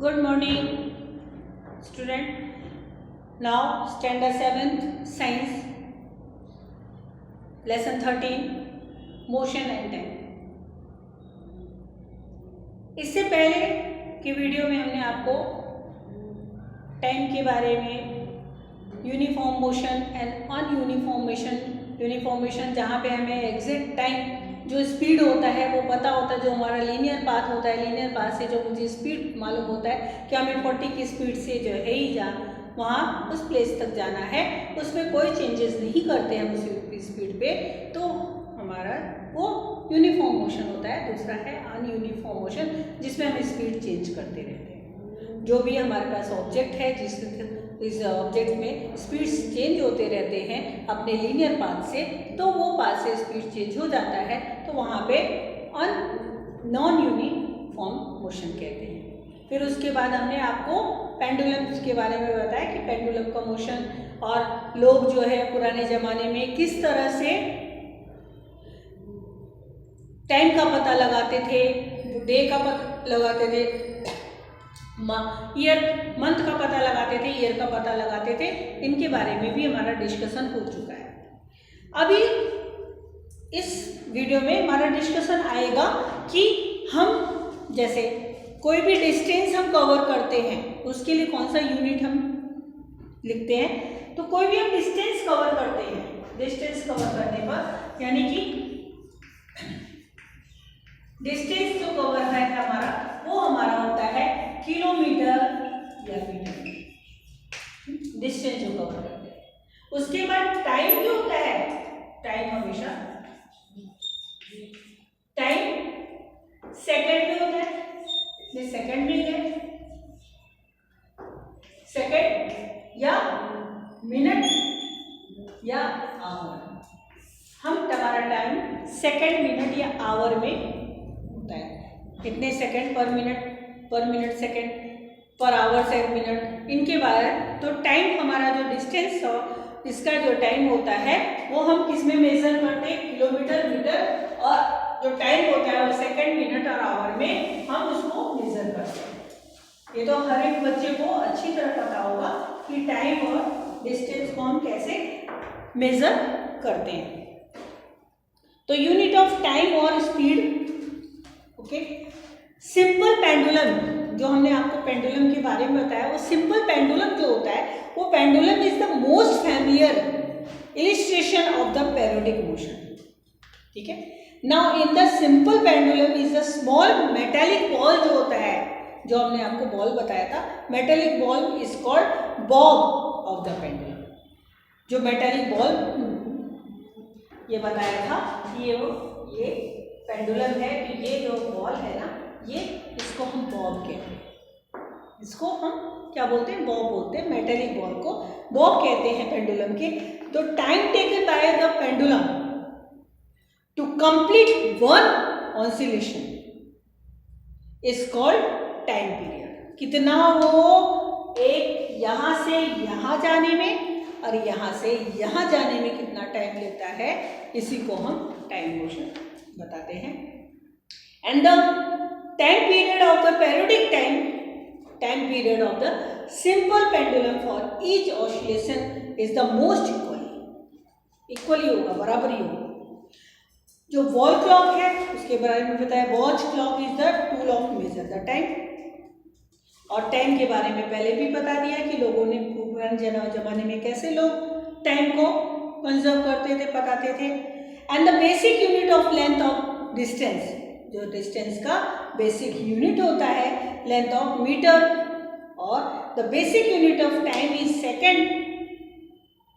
Good morning, student. Now, standard 7th science, lesson 13, motion and time. इससे पहले की video में हमने आपको टाइम के बारे में uniform motion and nonuniform motion, uniform motion जहाँ पे हमें एग्जैक्ट टाइम जो स्पीड होता है वो पता होता है, जो हमारा लीनियर पाथ होता है, लीनियर पाथ से जो मुझे स्पीड मालूम होता है कि हमें 40 की स्पीड से जो है ही वहाँ उस प्लेस तक जाना है, उसमें कोई चेंजेस नहीं करते हैं उस स्पीड पे, तो हमारा वो यूनिफॉर्म मोशन होता है। दूसरा है अनयूनिफॉर्म मोशन, जिसमें हम स्पीड चेंज करते रहते हैं। जो भी हमारे पास ऑब्जेक्ट है इस ऑब्जेक्ट में स्पीड्स चेंज होते रहते हैं अपने लीनियर पाथ से, तो वो पाथ से स्पीड चेंज हो जाता है, तो वहाँ पे नॉन यूनिफॉर्म मोशन कहते हैं। फिर उसके बाद हमने आपको पेंडुलम के बारे में बताया कि पेंडुलम का मोशन और लोग जो है पुराने ज़माने में किस तरह से टाइम का पता लगाते थे, डे का पता लगाते थे, ईयर मंथ का पता लगाते थे, ईयर का पता लगाते थे। इनके बारे में भी हमारा डिस्कशन हो चुका है। अभी इस वीडियो में हमारा डिस्कशन आएगा कि हम जैसे कोई भी डिस्टेंस हम कवर करते हैं उसके लिए कौन सा यूनिट हम लिखते हैं। तो कोई भी हम डिस्टेंस कवर करते हैं, डिस्टेंस कवर करने पर यानी कि डिस्टेंस जो कवर है हमारा वो हमारा होता है किलोमीटर या मीटर, डिस्टेंस जो कवर करते हैं। उसके बाद टाइम जो होता है, टाइम हमेशा टाइम सेकंड में होता है, ये सेकंड में है, सेकंड या मिनट या आवर। हम हमारा टाइम सेकंड, मिनट या आवर में होता है। कितने सेकंड पर मिनट सेकंड पर आवर से मिनट, इनके बारे। तो टाइम हमारा जो डिस्टेंस और इसका जो टाइम होता है वो हम किस में मेजर करते हैं, किलोमीटर, मीटर, और जो टाइम होता है वो सेकंड, मिनट और आवर में हम उसको मेजर करते हैं। ये तो हर एक बच्चे को अच्छी तरह पता होगा कि टाइम और डिस्टेंस को हम कैसे मेजर करते हैं। तो यूनिट ऑफ टाइम और स्पीड, ओके। सिंपल पेंडुलम, जो हमने आपको पेंडुलम के बारे में बताया, वो सिंपल पेंडुलम जो होता है वो pendulum is the most familiar illustration of the periodic motion, ठीक है। Now in the simple pendulum is the small metallic ball जो होता है, जो हमने आपको बॉल बताया था, metallic ball is called Bob of the pendulum. जो मेटेलिक बॉल ये बताया था कि ये पेंडुलम है, तो ये जो बॉल है ना, ये इसको हम बॉब कहते हैं। इसको हम क्या बोलते हैं, बॉब बोलते हैं। मेटेलिक बॉल को बॉब कहते हैं पेंडुलम के। तो time taken by the pendulum to complete one oscillation is called time period. कितना वो एक यहां से यहां जाने में और यहां से यहां जाने में कितना टाइम लेता है, इसी को हम टाइम मोशन बताते हैं। And the time period of the periodic time period of the simple pendulum for each oscillation is the most equally होगा, बराबर ही होगा। जो वॉल क्लॉक है उसके बारे में बताया, watch clock is the tool of measure the time. और टाइम के बारे में पहले भी बता दिया कि लोगों ने पुराने जमाने में कैसे लोग टाइम को कंजर्व करते थे, पताते थे। And the basic unit of length of distance, जो डिस्टेंस का बेसिक यूनिट होता है लेंथ ऑफ मीटर, और the basic unit of time is second,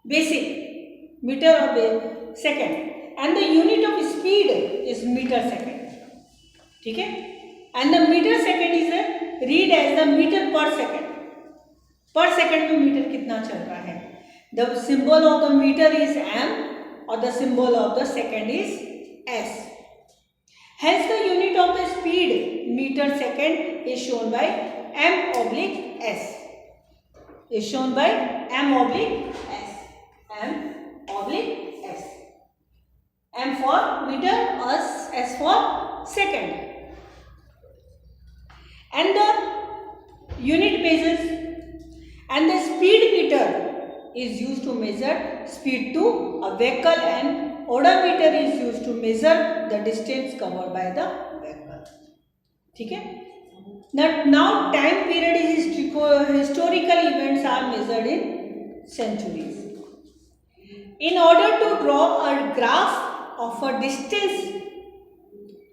basic metre of second, and the unit of speed is metre second, ठीक है। And the metre second is read as the metre per second में metre कितना चल रहा है। The symbol of the metre is M और the symbol of the second is s. Hence the unit of the speed meter second is shown by m/s. Is shown by m/s. m/s. M for meter or s for second. And the unit basis, and the speed meter is used to measure speed to a vehicle, and odometer is used to measure the distance covered by the vehicle. ठीक है. Now time period is historical events are measured in centuries. In order to draw a graph of a distance,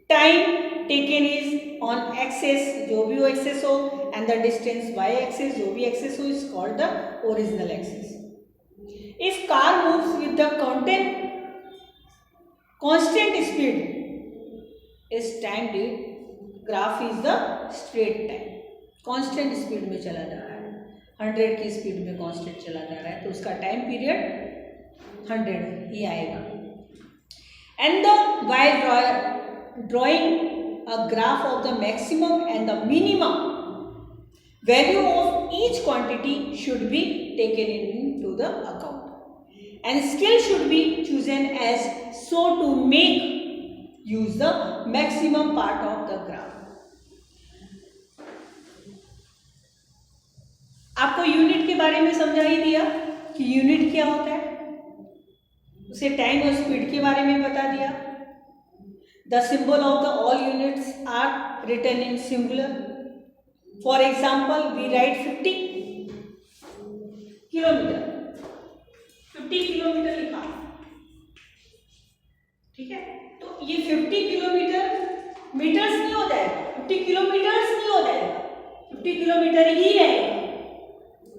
time taken is on axis, जो भी वो axis हो, and the distance y axis, जो भी axis हो, is called the original axis. If car moves with the constant speed, is time graph is the straight time. constant speed में चला जा रहा है, 100 की स्पीड में constant चला जा रहा है, तो उसका टाइम पीरियड 100 ही आएगा. And while drawing a graph of the maximum and the minimum value of each quantity should be taken into the account, and scale should be chosen as so to make use the maximum part of the graph. आपको unit के बारे में समझा ही दिया कि unit क्या होता है, उसे टाइम और स्पीड के बारे में बता दिया. The symbol of the all units are written in singular. For example, we write 50 kilometre, 50 kilometre लिखा, ठीक है. तो ये 50 किलोमीटर मीटर्स नहीं हो जाएगा, 50 किलोमीटर्स नहीं हो जाएगा, 50 किलोमीटर ही रहेगा,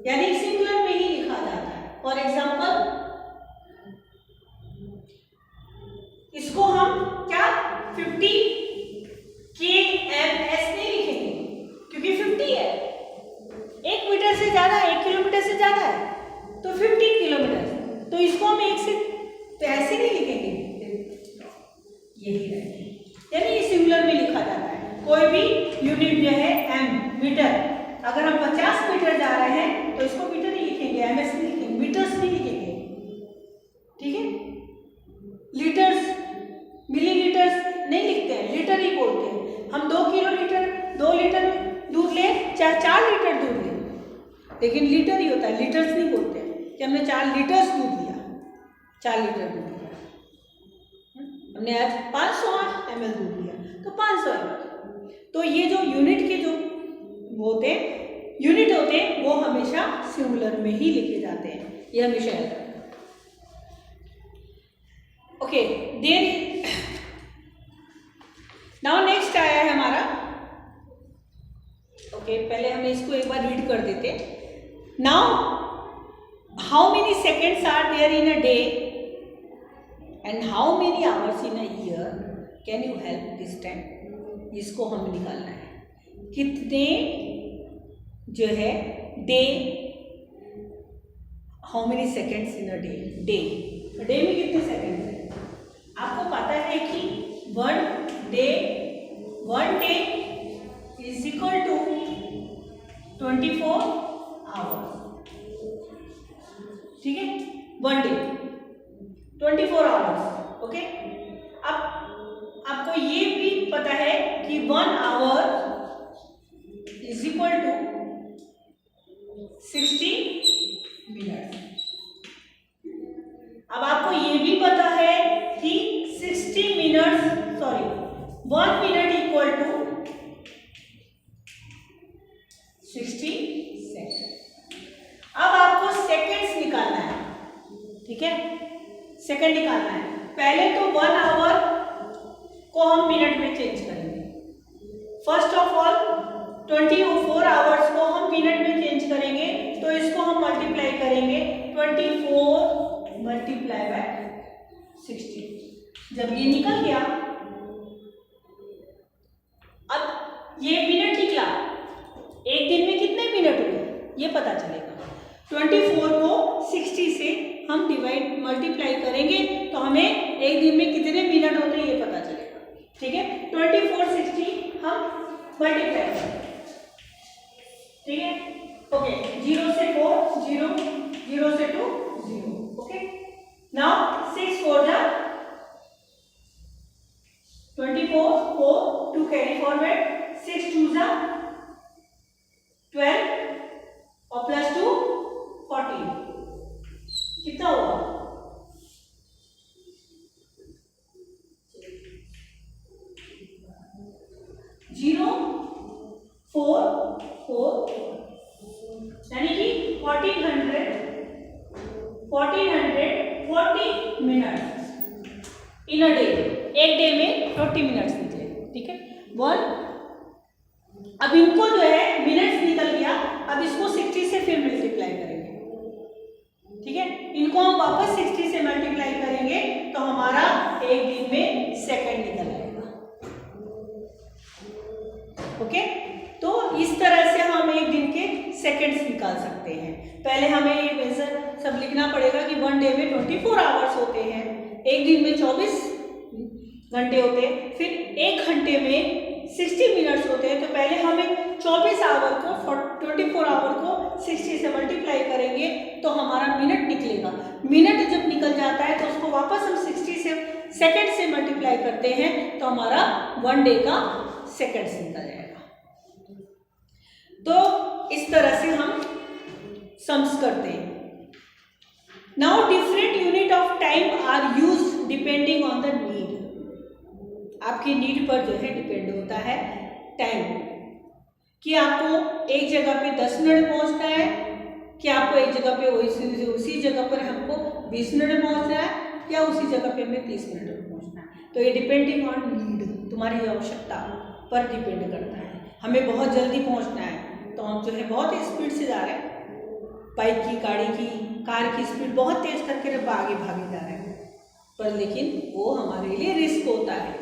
यानी सिंगुलर में ही लिखा जाता है. फॉर एग्जाम्पल, इसको हम क्या 50 kms नहीं लिखेंगे क्योंकि 50 है, 1 मीटर से ज़्यादा है, 1 किलोमीटर से ज़्यादा है, तो 50 किलोमीटर, तो इसको हम एक से तो ऐसे नहीं लिखेंगे, यही रहेगा, यानी ये सिंगुलर में लिखा जाता है. कोई भी यूनिट जो है एम मीटर, अगर हम 50 मीटर जा रहे हैं तो इसको मीटर ही लिखेंगे, एमएस नहीं लिखेंगे, मीटर्स नहीं लिखेंगे, ठीक है. लीटर्स मिलीलीटर्स नहीं लिखते हैं, लीटर ही बोलते हैं. हम 2 लीटर दूध ले, चाहे 4 लीटर दूध ले, लेकिन लीटर ही होता है, लीटर्स नहीं बोलते हैं कि हमने 4 लीटर्स दूध लिया, 4 लीटर दूध लिया. हमने आज 508 ml दूध लिया तो 500 ml. तो ये जो यूनिट के जो होते यूनिट होते हैं वो हमेशा सिंगुलर में ही लिखे जाते हैं, ये हमेशा याद रखना. ओके, देन नाउ नेक्स्ट आया है हमारा. ओके, पहले हमें इसको एक बार रीड कर देते. Now how many seconds are there in a day and how many hours in a year, can you help this time. इसको हमें निकालना है, कितने जो है day, how many seconds in a day, day में कितने सेकेंड्स है. आपको पता है कि one day is equal to 24 hours, ठीक है. One day 24 hours. ओके, अब आपको ये भी पता है कि 1 hour is equal to 60 minute. अब आपको ये भी पता है कि 60 minute, sorry 1 minute equal to 60 second. अब आपको सेकेंड्स निकालना है, ठीक है, सेकेंड निकालना है. पहले तो 1 आवर को हम मिनट में चेंज करेंगे. फर्स्ट ऑफ ऑल 24 आवर्स को हम मिनट में चेंज करेंगे, तो इसको हम मल्टीप्लाई करेंगे 24 मल्टीप्लाई बाय 60. जब ये निकल गया, अब ये मिनट निकला, एक दिन में कितने मिनट हुए ये पता चलेगा. 24 को 60 से हम डिवाइड मल्टीप्लाई करेंगे तो हमें एक दिन में कितने मिनट होते हैं ये पता चलेगा, ठीक है. 24 60 हम मल्टीप्लाई करेंगे, ठीक है. ओके, 0 से 4 0, 0 से 2 0. ओके, नाउ 6 4 जा 24, 4 2 कैरी फॉरवर्ड, 6 2 जा 12, 1। अब इनको जो है मिनट्स निकल गया, अब इसको 60 से फिर मल्टीप्लाई करेंगे, ठीक है। इनको हम वापस 60 से मल्टीप्लाई करेंगे तो हमारा एक दिन में सेकंड निकल आएगा। ओके, तो इस तरह से हम एक दिन के सेकंड्स निकाल सकते हैं। पहले हमें ये मेजर सब लिखना पड़ेगा कि 1 डे में 24 आवर्स होते हैं, एक दिन में 24 घंटे होते हैं, फिर एक घंटे में 60 मिनट्स होते हैं। तो पहले हमें 24 आवर को 24 आवर को 60 से मल्टीप्लाई करेंगे तो हमारा मिनट निकलेगा। मिनट जब निकल जाता है तो उसको वापस हम 60 से सेकंड से मल्टीप्लाई करते हैं तो हमारा 1 डे का सेकंड्स निकल जाएगा। तो इस तरह से हम सम्स करते हैं। Now different unit of time are used depending on the need. आपकी नीड पर जो है डिपेंड होता है टाइम, कि आपको एक जगह पे 10 मिनट पहुंचना है, कि आपको एक जगह पे उसी जगह पर हमको 20 मिनट में पहुंचना है, या उसी जगह पे हमें 30 मिनट में पहुंचना है। तो ये डिपेंडिंग ऑन नीड, तुम्हारी आवश्यकता पर डिपेंड करता है। हमें बहुत जल्दी पहुंचना है तो हम जो है बहुत स्पीड से जा रहे हैं, बाइक की, गाड़ी की, कार की स्पीड बहुत तेज करके आगे भागे जा रहे हैं, पर लेकिन वो हमारे लिए रिस्क होता है।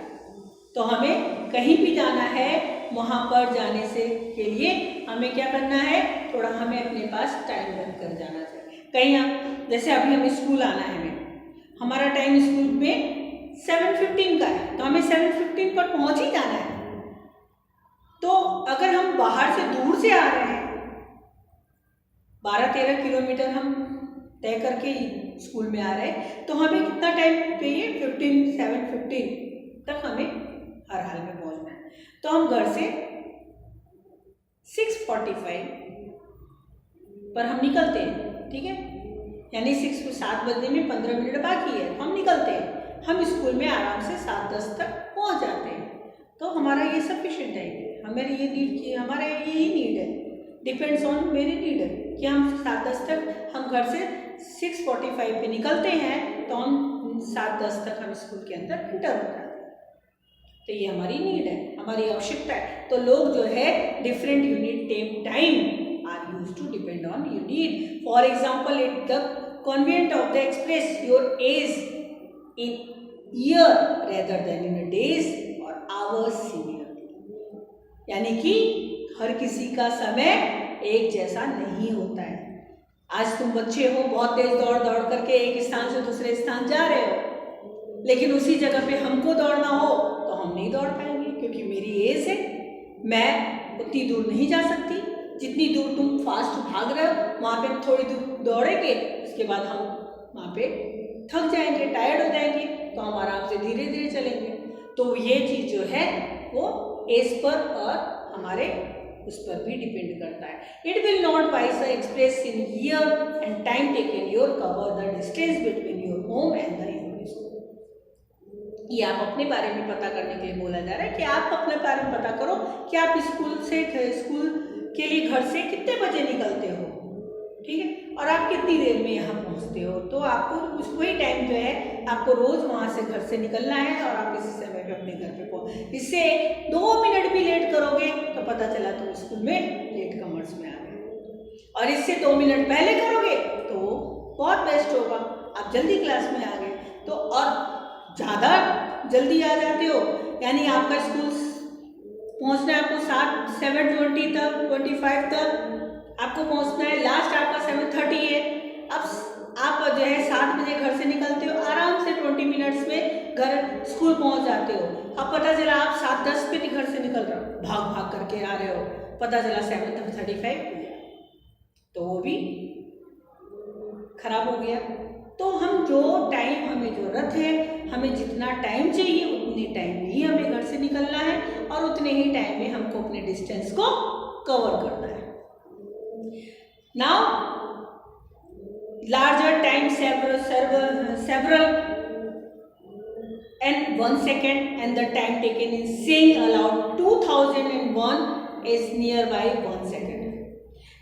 तो हमें कहीं भी जाना है, वहाँ पर जाने से के लिए हमें क्या करना है, थोड़ा हमें अपने पास टाइम रख कर जाना चाहिए। कहीं जैसे अभी हमें स्कूल आना है, हमारा टाइम स्कूल में 7:15 का है, तो हमें 7:15 पर पहुँच ही जाना है। तो अगर हम बाहर से दूर से आ रहे हैं, 12-13 किलोमीटर हम तय करके स्कूल में आ रहे हैं, तो हमें कितना टाइम चाहिए, 7:15 तक हमें हर हाल में पहुंचना है। तो हम घर से 6:45 पर हम निकलते हैं, ठीक है, यानी 7 बजने में 15 मिनट बाकी है, तो हम निकलते हैं। हम स्कूल में आराम से 7:10 तक पहुंच जाते हैं। तो हमारा ये सफिशिएंट है, हमारी ये नीड की, हमारा यही नीड है, डिपेंड्स ऑन मेरी नीड है कि हम 7:10 तक, हम घर से 6:45 पे निकलते हैं तो हम 7:10 तक हम स्कूल के अंदर एंटर हो जाते हैं। तो ये हमारी नीड है, हमारी आवश्यकता है। तो लोग जो है different unit time are use to depend on your need. For example, it the convenient of the express your age in year rather than in days or hours similarly, यानी कि हर किसी का समय एक जैसा नहीं होता है। आज तुम बच्चे हो, बहुत तेज दौड़ दौड़ करके एक स्थान से दूसरे स्थान जा रहे हो, लेकिन उसी जगह पे हमको दौड़ना हो तो हम नहीं दौड़ पाएंगे, क्योंकि मेरी एज है, मैं उतनी दूर नहीं जा सकती। जितनी दूर तुम फास्ट भाग रहे हो, वहाँ पे थोड़ी दूर दौड़ेंगे, उसके बाद हम वहाँ पे थक जाएंगे, टायर्ड हो जाएंगे, तो हम आराम से धीरे धीरे चलेंगे। तो ये चीज़ जो है वो एज पर और हमारे उस पर भी डिपेंड करता है। It will not wise express in year and time taken your cover the distance between your home and the school. ये आप अपने बारे में पता करने के लिए बोला जा रहा है कि आप अपने बारे में पता करो कि आप स्कूल के लिए घर से कितने बजे निकलते हो, ठीक है, और आप कितनी देर में यहाँ पहुँचते हो। तो आपको वही टाइम जो है आपको रोज़ वहाँ से घर से निकलना है और आप इसी समय पे अपने घर पे पहुँच। इससे 2 मिनट भी लेट करोगे तो पता चला तुम स्कूल में लेट कमर्स में आ गए, और इससे 2 मिनट पहले करोगे तो बहुत बेस्ट होगा, आप जल्दी क्लास में आ गए। तो और ज़्यादा जल्दी आ जाते हो, यानी आपका स्कूल पहुँचना है आपको 7:20 तक, 25 तक आपको पहुँचना है, लास्ट आपका 7:30 है। अब आप जो है 7 बजे घर से निकलते हो, आराम से 20 मिनट्स में घर स्कूल पहुँच जाते हो। अब पता चला आप 7:10 पे घर से निकल रहे हो, भाग भाग करके आ रहे हो, पता चला 7:35 तो वो भी खराब हो गया। तो हम जो टाइम हमें ज़रूरत है, हमें जितना टाइम चाहिए उतने टाइम में ही हमें घर से निकलना है, और उतने ही टाइम में हमको अपने डिस्टेंस को कवर करना है। Now larger time several and 1 second, and the time taken in saying aloud 2001 is nearby 1 second,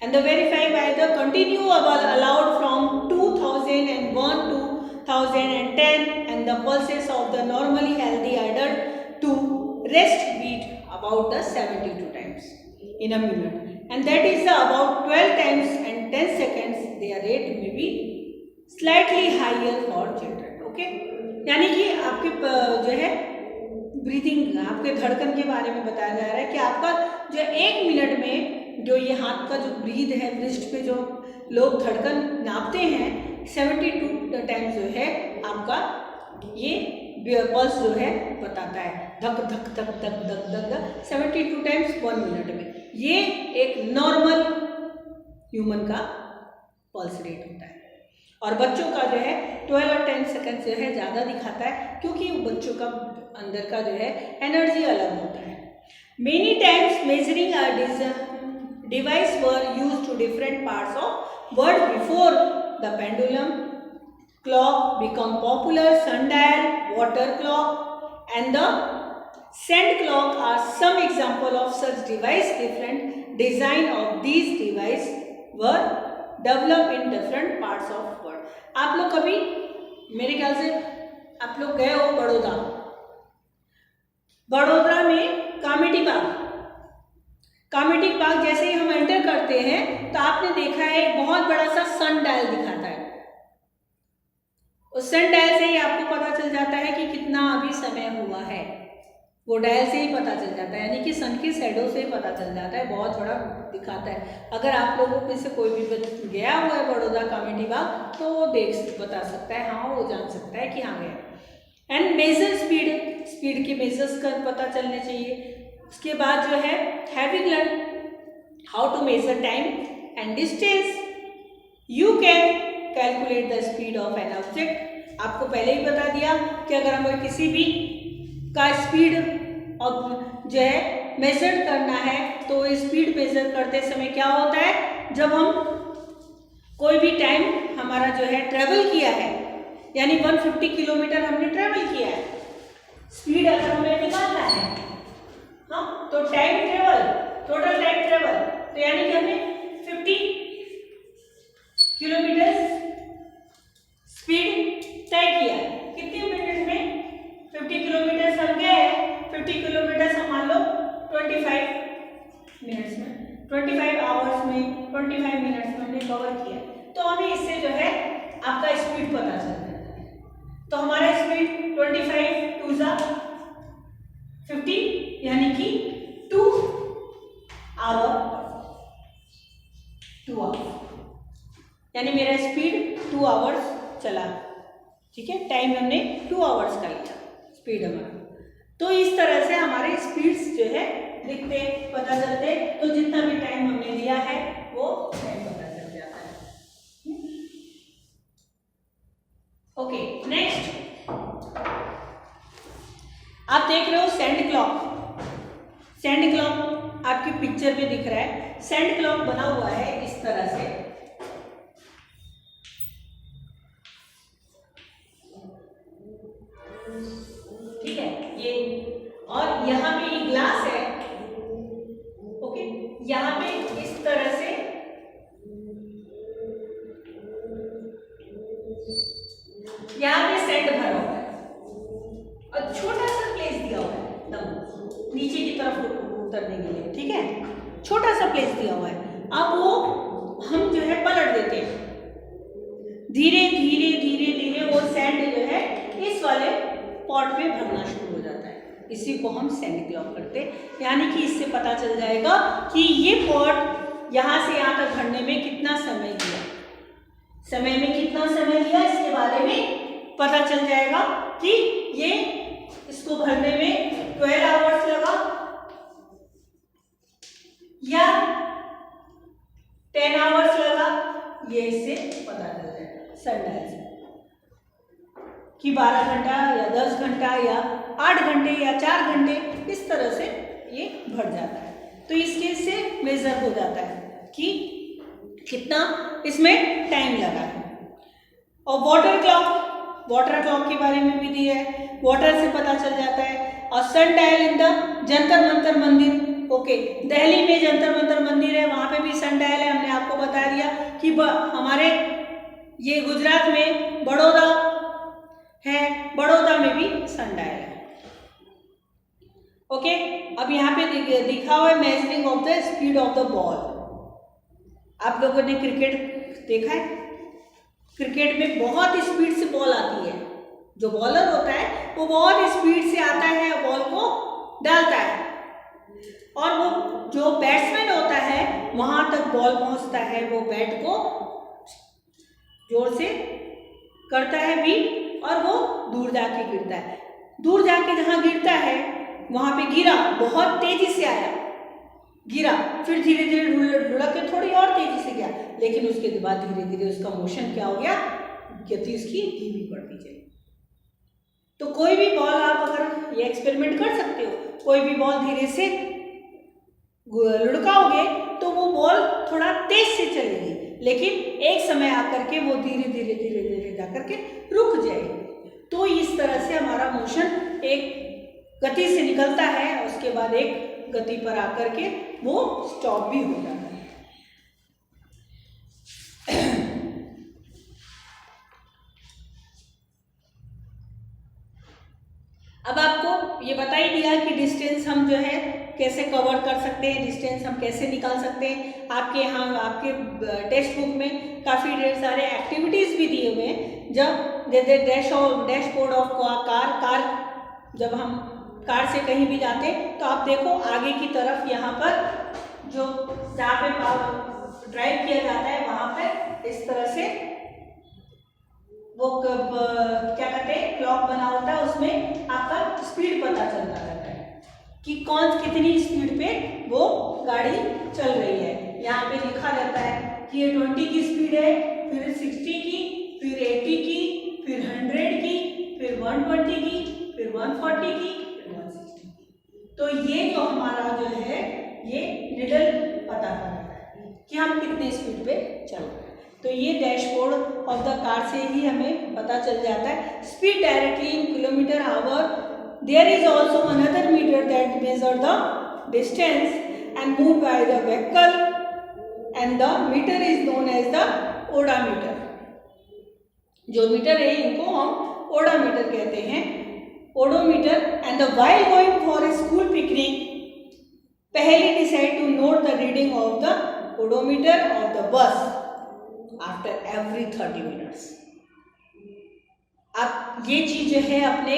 and the verify by the continuable allowed from 2001 to 2010, and the pulses of the normally healthy adult to rest beat about the 72 times in a minute, and that is the about 12 times and 10 seconds. Their rate may be slightly higher for children. Okay, यानी कि आपके जो है breathing, आपके धड़कन के बारे में बताया जा रहा है कि आपका जो 1 मिनट में जो ये हाथ का जो ब्रीथ है, ब्रिस्ट पे जो लोग धड़कन नापते हैं 72 टाइम्स जो है आपका ये पल्स जो है बताता है, धक धक धक धक धक धक धक 72 टाइम्स 1 मिनट में। ये एक नॉर्मल ह्यूमन का पल्स रेट होता है। और बच्चों का जो है 12 और 10 सेकंड जो है ज़्यादा दिखाता है, क्योंकि बच्चों का अंदर का जो है एनर्जी अलग होता है। Many times measuring device were use to different parts of world before the pendulum clock become popular. Sundial, water clock and the sand clock are some example of such device. Different design of these device were developed in different parts of world. आप लोग कभी, मेरे ख्याल से आप लोग गए हो बड़ोदरा में कामेटी बाग जैसे ही हम एंटर करते हैं तो आपने देखा है एक बहुत बड़ा सा सन डायल दिखाता है। उस सन डायल से ही आपको पता चल जाता है कि कितना अभी समय हुआ है, वो डायल से ही पता चल जाता है, यानी कि सन की शैडो से ही पता चल जाता है, बहुत बड़ा दिखाता है। अगर आप लोगों में से कोई भी गया हुआ है बड़ौदा कामेटी बाग तो वो बता सकता है, हाँ वो जान सकता है कि हाँ गया। एंड मेजर स्पीड के मेजर्स का पता चलने चाहिए। उसके बाद जो है having learn how to measure time and distance, you can calculate the speed of an object. आपको पहले ही बता दिया कि अगर हमें किसी भी का स्पीड जो है मेजर करना है तो स्पीड मेजर करते समय क्या होता है, जब हम कोई भी टाइम हमारा जो है ट्रेवल किया है, यानी 150 किलोमीटर हमने ट्रेवल किया है, स्पीड अगर हमें निकालना है हाँ, तो time travel, total time travel, तो यानी कि हमने 50 किलोमीटर स्पीड तय किया। कितने मिनट में 50 किलोमीटर हम गए, 50 किलोमीटर हम मान लो 25 मिनट्स में, 25 आवर्स में, 25 मिनट्स में हमने कवर किया, तो हमें इससे जो है आपका स्पीड पता चल जाता है। तो हमारा स्पीड 25 टू 50 यानी कि 2 आवर, यानी मेरा स्पीड 2 आवर्स चला, ठीक है, टाइम हमने 2 आवर्स का लिया स्पीड हमारा। तो इस तरह से हमारे स्पीड्स जो है लिखते पता चलते, तो जितना भी टाइम हमने लिया है वो टाइम पता चल जाता है। ओके, नेक्स्ट आप देख रहे हो सैंड क्लॉक। सैंड क्लॉक आपकी पिक्चर में दिख रहा है। सैंड क्लॉक बना हुआ है इस तरह से, ठीक है, ये, और यहाँ पे ये ग्लास है, ओके, यहाँ पे इस तरह से यहाँ पे सैंड भरा हुआ है और छोटा सा प्लेस दिया हुआ है एकदम नीचे की तरफ उतरने के लिए, ठीक है, छोटा सा प्लेस दिया हुआ है। अब वो हम जो है पलट देते हैं, धीरे धीरे धीरे धीरे वो सैंड जो है इस वाले पॉट में भरना शुरू हो जाता है। इसी को हम सैंड क्लॉक करते हैं, यानी कि इससे पता चल जाएगा कि ये पॉट यहाँ से यहाँ तक भरने में कितना समय लिया, समय में कितना समय लिया, इसके बारे में पता चल जाएगा कि ये इसको भरने में 12 आवर्स लगा या 10 आवर्स लगा, ये इससे पता चल जाएगा सनडायल से कि 12 घंटा या 10 घंटा या 8 घंटे या 4 घंटे, इस तरह से ये भर जाता है। तो इसके से मेजर हो जाता है कि कितना इसमें टाइम लगा है। और वाटर क्लॉक के बारे में भी दिया है, वाटर से पता चल जाता है। और sundial in the Jantar Mantar मंदिर, ओके, दिल्ली में जंतर मंतर मंदिर है, वहाँ पे भी सन डायल है, हमने आपको बता दिया कि हमारे ये गुजरात में बड़ौदा है, बड़ौदा में भी सन डायल है। ओके, अब यहाँ पे दिखा हुआ है measuring of the speed of the ball. आप लोगों ने क्रिकेट देखा है, क्रिकेट में बहुत स्पीड से बॉल आती है, जो बॉलर होता है वो बहुत स्पीड से आता है, बॉल को डालता है, और वो जो बैट्समैन होता है वहां तक बॉल पहुंचता है, वो बैट को जोर से करता है बीट और वो दूर जाके गिरता है। दूर जाके जहां गिरता है वहां पे गिरा, बहुत तेजी से आया, गिरा, फिर धीरे धीरे लुढ़क के थोड़ी और तेजी से गया, लेकिन उसके बाद धीरे धीरे उसका मोशन क्या हो गया, गति उसकी धीमी पड़ती चली। तो कोई भी बॉल आप अगर ये एक्सपेरिमेंट कर सकते हो, कोई भी बॉल धीरे से लुढ़काओगे तो वो बॉल थोड़ा तेज से चलेगी, लेकिन एक समय आकर के वो धीरे धीरे धीरे धीरे जाकर के रुक जाएगी। तो इस तरह से हमारा मोशन एक गति से निकलता है, उसके बाद एक गति पर आकर के वो स्टॉप भी हो जाता है। अब आपको ये बता ही दिया कि डिस्टेंस हम जो है कैसे कवर कर सकते हैं, डिस्टेंस हम कैसे निकाल सकते हैं। आपके यहाँ आपके टेक्स्ट बुक में काफ़ी ढेर सारे एक्टिविटीज़ भी दिए हुए हैं। जब जैसे डैशबोर्ड ऑफ कार, जब हम कार से कहीं भी जाते हैं तो आप देखो आगे की तरफ यहाँ पर जो जहाँ पे ड्राइव किया जाता है वहाँ पर इस तरह से वो क्या कहते हैं क्लॉक बना होता है, उसमें आपका स्पीड पता चलता रहता है कि कौन कितनी स्पीड पे वो गाड़ी चल रही है। यहाँ पे लिखा रहता है कि ये 20 की स्पीड है, फिर 60 की, फिर 80 की, फिर 100 की, फिर 120 की, फिर 140 की, फिर 160 की। तो ये जो हमारा जो है ये निडल पता कर रहा है कि हम कितने स्पीड पे चल रहे हैं। तो ये डैशबोर्ड ऑफ द कार से ही हमें पता चल जाता है। Speed directly in kilometre hour, there is also another metre that measure the distance and move by the vehicle and the metre is known as the odometer. जो metre है इनको हम ओडामीटर कहते हैं, odometer. And the while going for a school picnic पहले decide to note the reading of the odometer of the bus after every 30 minutes. आप ये चीज जो है अपने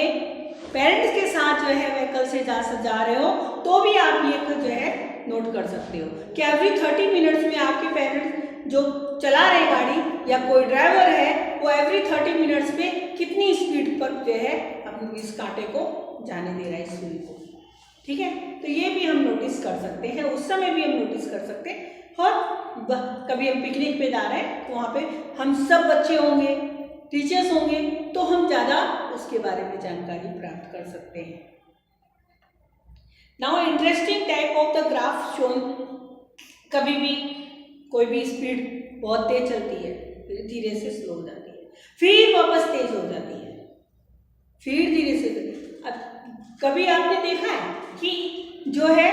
पेरेंट्स के साथ जो है व्हीकल से जा रहे हो तो भी आप ये जो है नोट कर सकते हो कि एवरी 30 मिनट्स में आपके पेरेंट्स जो चला रहे गाड़ी या कोई ड्राइवर है वो एवरी 30 मिनट्स में कितनी स्पीड पर जो है अपने इस कांटे को जाने दे रहा है, इस सुई को। ठीक है, तो ये भी हम नोटिस कर सकते हैं, उस समय भी हम नोटिस कर सकते हैं। और कभी हम पिकनिक पे जा रहे हैं तो वहाँ पे हम सब बच्चे होंगे, टीचर्स होंगे, तो हम ज़्यादा उसके बारे में जानकारी प्राप्त कर सकते हैं। Now interesting type of the graph shown. कभी भी कोई भी स्पीड बहुत तेज चलती है, फिर धीरे से स्लो हो जाती है, फिर वापस तेज हो जाती है, फिर धीरे से। अब कभी आपने देखा है कि जो है